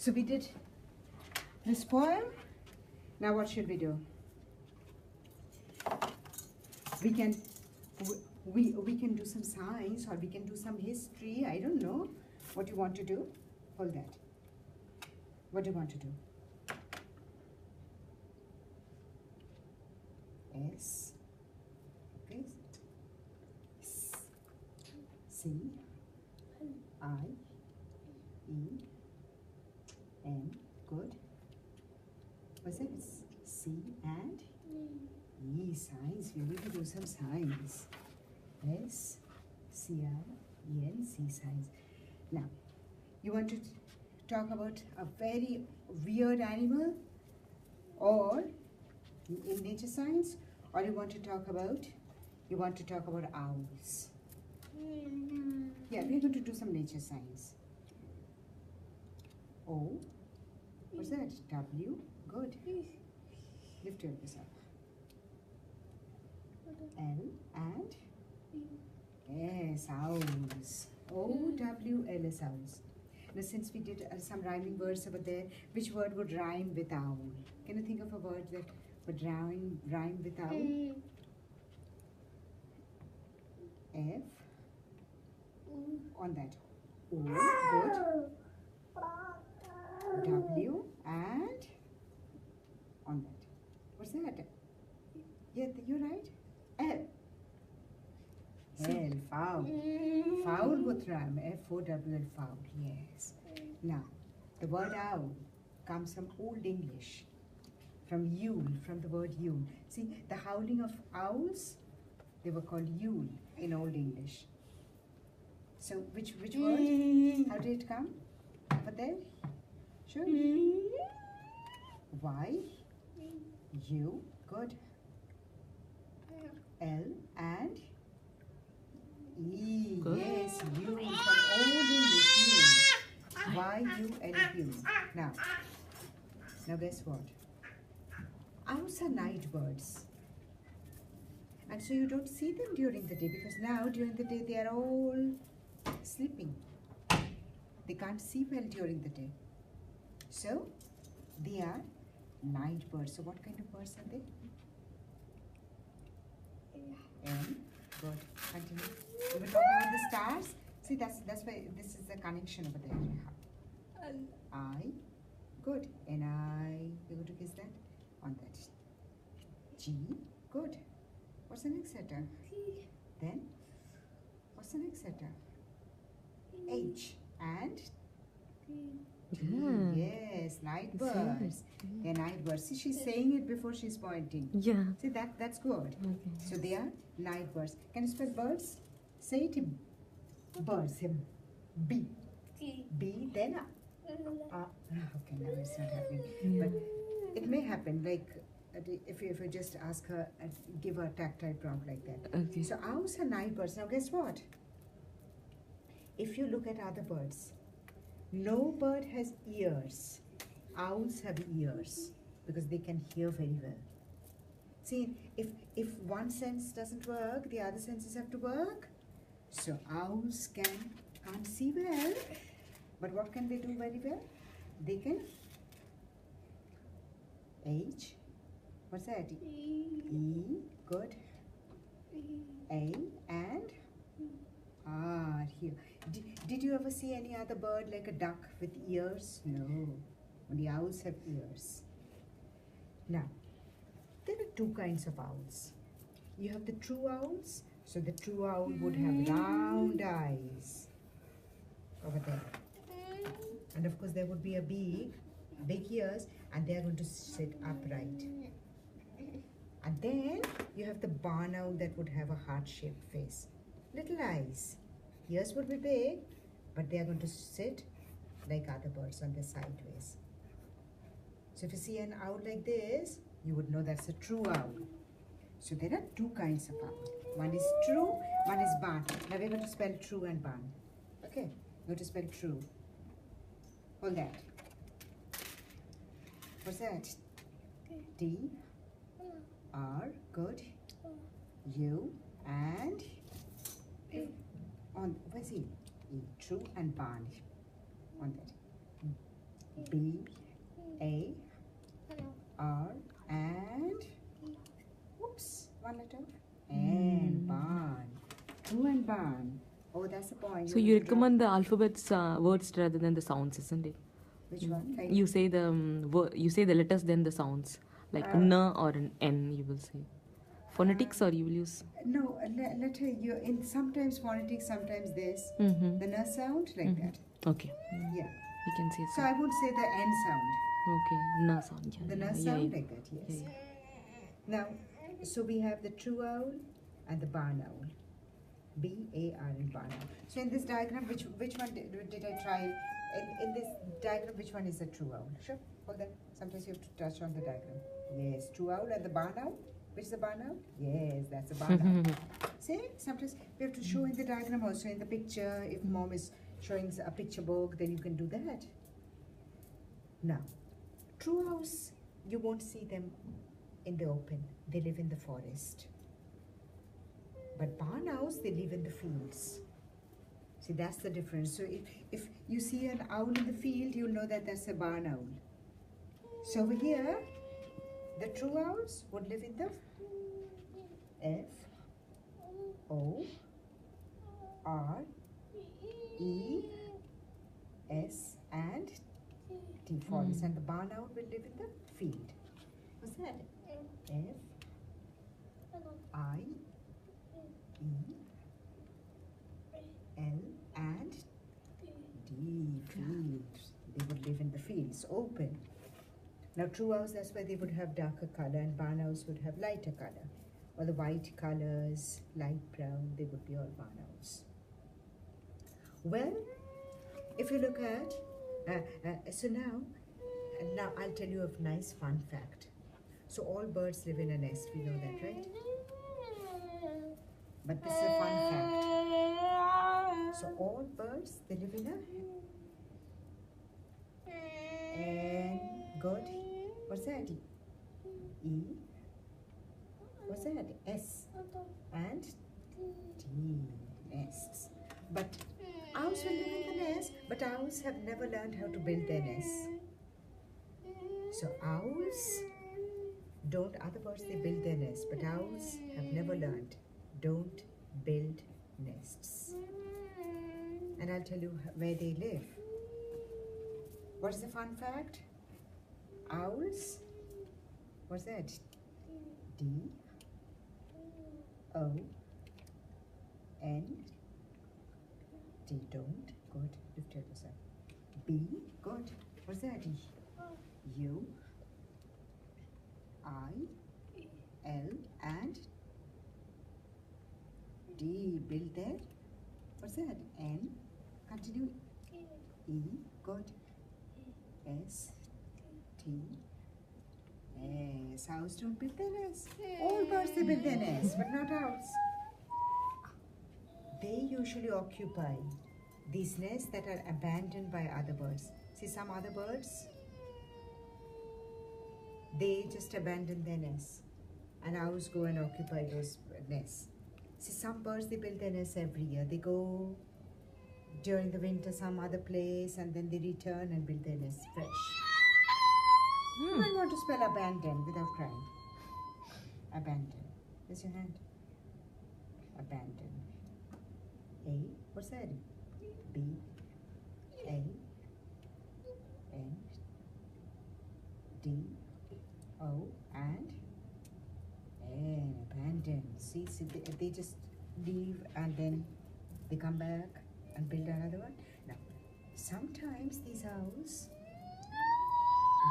So we did this poem. Now what should we do? We can do some science, or we can do some history. I don't know what you want to do. Hold that. What do you want to do? S. Okay. C. I. E. N. Good. What's that? C and E. Science. We need to do some science. S. C. I. E. N. C. Science. Now, you want to talk about a very weird animal, or in nature science, or you want to talk about owls? Yeah, we're going to do some nature science. O. What's that? W. Good. Lift your elbows up. L and yes, owls. O W L S, owls. Now, since we did some rhyming words over there, which word would rhyme with owl? Can you think of a word that would rhyme with owl? F. On that. O. Good. W and on that. What's that? Yeah, you're right. L. L. Fowl. Fowl would rhyme. F-O-W-L. Fowl. Yes. Now, the word owl comes from Old English, from Yule, from the word Yule. See, the howling of owls, they were called Yule in Old English. So, which word? How did it come? Over there? Sure. Y. U. Good. L and E. Good. Yes, U from Old English. U. Y-U-L-U. Now guess what? Owls are night birds. And so you don't see them during the day, because now during the day they are all sleeping. They can't see well during the day. So they are night birds. So what kind of birds are they? N. Good. Continue. We were talking about the stars. See, that's why this is the connection over there. I. Good. And I. You're going to kiss that on that. G. Good. What's the next letter? Then what's the next letter? H. And yes, night birds. They're night birds. See, she's saying it before she's pointing. Yeah. See, that's good. Okay. So they are night birds. Can you spell birds? Say it. Birds. B. B. Then okay, now it's not happening. Yeah. But it may happen. Like if you just ask her and give her a tactile prompt like that. Okay. So owls are night birds. Now guess what? If you look at other birds, no bird has ears. Owls have ears because they can hear very well. See, if one sense doesn't work, the other senses have to work. So owls can't see well, but what can they do very well? They can H. What's that? E. Good. A and R here. Did you ever see any other bird like a duck with ears? No. Only owls have ears. Now, there are two kinds of owls. You have the true owls. So the true owl would have round eyes over there. And of course there would be a big ears, and they are going to sit upright. And then you have the barn owl that would have a heart-shaped face. Little eyes. Ears would be big, but they are going to sit like other birds on the sideways. So if you see an owl like this, you would know that's a true owl. So there are two kinds of owl. One is true, one is barn. Now we're going to spell true and barn. Okay, we're going to spell true. Hold that. What's that? T, R, good. U, and on, where's he? E, true and barn. On that. B, A, R, and whoops, one letter. And barn. True and barn. Oh, that's the point. So you recommend the alphabets words rather than the sounds, isn't it? Which one? Like You say the you say the letters then the sounds, like n or an n. You will say phonetics, or you will use no, letter you in sometimes phonetics, sometimes this. Mm-hmm. The n sound like that. Okay. Yeah. You can say So so. I would say the n sound. Okay. Na sound. Yeah, The yeah, n yeah, sound yeah. like that. Yes. Yeah, Now, so we have the true owl and the barn owl. B-A-R and barn owl. So in this diagram, which one did I try? In this diagram, which one is the true owl? Sure, hold that. Sometimes you have to touch on the diagram. Yes, true owl and the barn owl. Which is the barn owl? Yes, that's the barn owl. See, sometimes we have to show in the diagram also in the picture. If mom is showing a picture book, then you can do that. Now, true owls, you won't see them in the open. They live in the forest. But barn owls, they live in the fields. See, that's the difference. So if you see an owl in the field, you'll know that that's a barn owl. So over here, the true owls would live in the F, O, R, E, S, and T forest. And the barn owl will live in the field. What's that? F, I, E, L, and D, field. They would live in the fields, open. Now true owls, that's why they would have darker color, and barn owls would have lighter color. Or the white colors, light brown, they would be all barn owls. Well, if you look at, so now I'll tell you a nice fun fact. So all birds live in a nest, we know that, right? But this is a fun fact. So all birds, they live in and good. What's that? E. What's that? S. And T. Nests. But owls will live in the nest, but owls have never learned how to build their nests. So owls don't, other birds they build their nests, but owls have never learned. Don't build nests. And I'll tell you where they live. What is the fun fact? Owls, what's that? D, O, N, D, don't, good, lift your yourself. B, good, what's that? U, I, L, and D, build there. What's that? N, continue. E, good. S, T, S. Owls don't build their nests. All birds they build their nests, but not owls. They usually occupy these nests that are abandoned by other birds. See, some other birds, they just abandon their nests, and owls go and occupy those nests. See, some birds, they build their nests every year. They go during the winter some other place, and then they return and build their nests fresh. You might want to spell abandon without crying. Abandon. Raise your hand. Abandon. A. What's that? B. A. N. D. O. And N. Abandon. See, they just leave and then they come back and build another one. Now, sometimes these owls,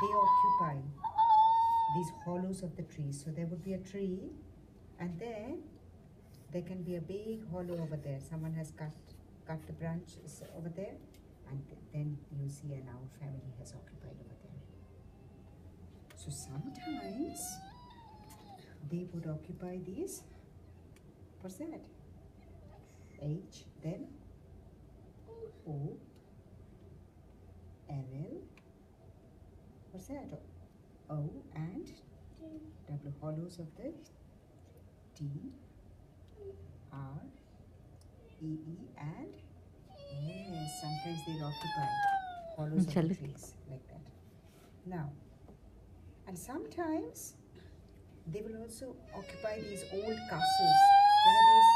they occupy these hollows of the trees. So there would be a tree, and then there can be a big hollow over there. Someone has cut the branches over there, and then you see an owl family has occupied over there. So sometimes they would occupy these. What's that? H, then O, L, what's that? O and W, hollows of the T, R, E, and yes, sometimes they'll occupy hollows of the trees like that. Now, and sometimes they will also occupy these old castles. There are these.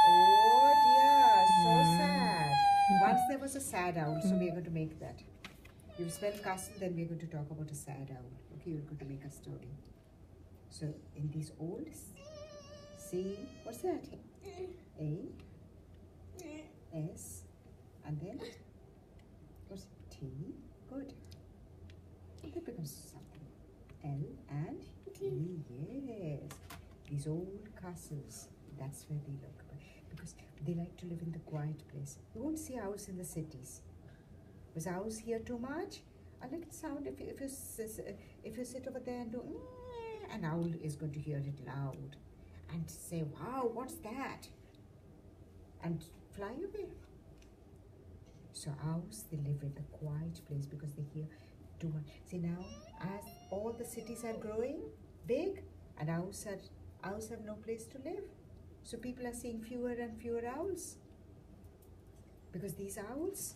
Oh dear, so sad. Once there was a sad owl, so we are going to make that. You've spelled castle, then we're going to talk about a sad owl. Okay, you're going to make a story. So in these old, C, what's that? A, S, and then what's T? Good. That becomes something. L and E. Yes. These old castles. That's where they look, because they like to live in the quiet place. You won't see owls in the cities. Was owls here too much? I like the sound. If you sit over there and do, an owl is going to hear it loud and say, "Wow, what's that?" and fly away. So owls, they live in the quiet place because they hear too much. See now, as all the cities are growing big, and owls have no place to live. So people are seeing fewer and fewer owls. Because these owls,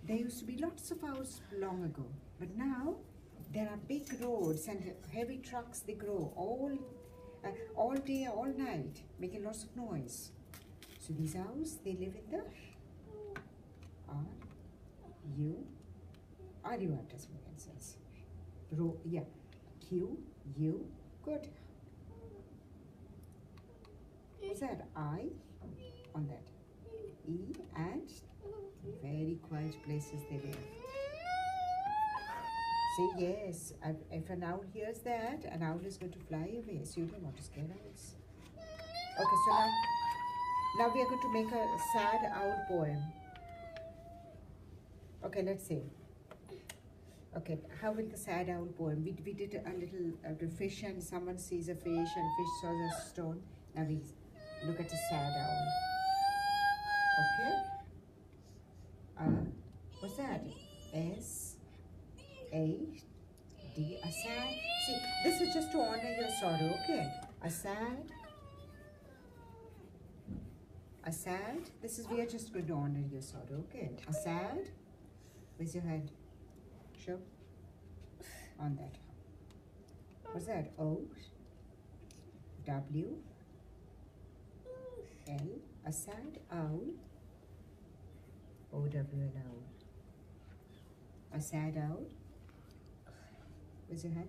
there used to be lots of owls long ago, but now there are big roads and heavy trucks. They grow all day, all night, making lots of noise. So these owls, they live in the RU sense. Yeah, Q, U, good. What's that? I on that. E and very quiet places they live. See, yes, if an owl hears that, an owl is going to fly away. So you don't want to scare owls. Okay, so now we are going to make a sad owl poem. Okay, let's see. Okay, how will the sad owl poem? We did a little fish, and someone sees a fish and fish saw a stone. Now we look at a sad owl. Okay. What's that? S A D. A sad. See, this is just to honor your sorrow. Okay. A sad. This is, we are just going to honor your sorrow. Okay. A sad. Raise your hand. Show. On that. What's that? O W L. A sad owl. O W L owl. A sad owl. Raise your hand.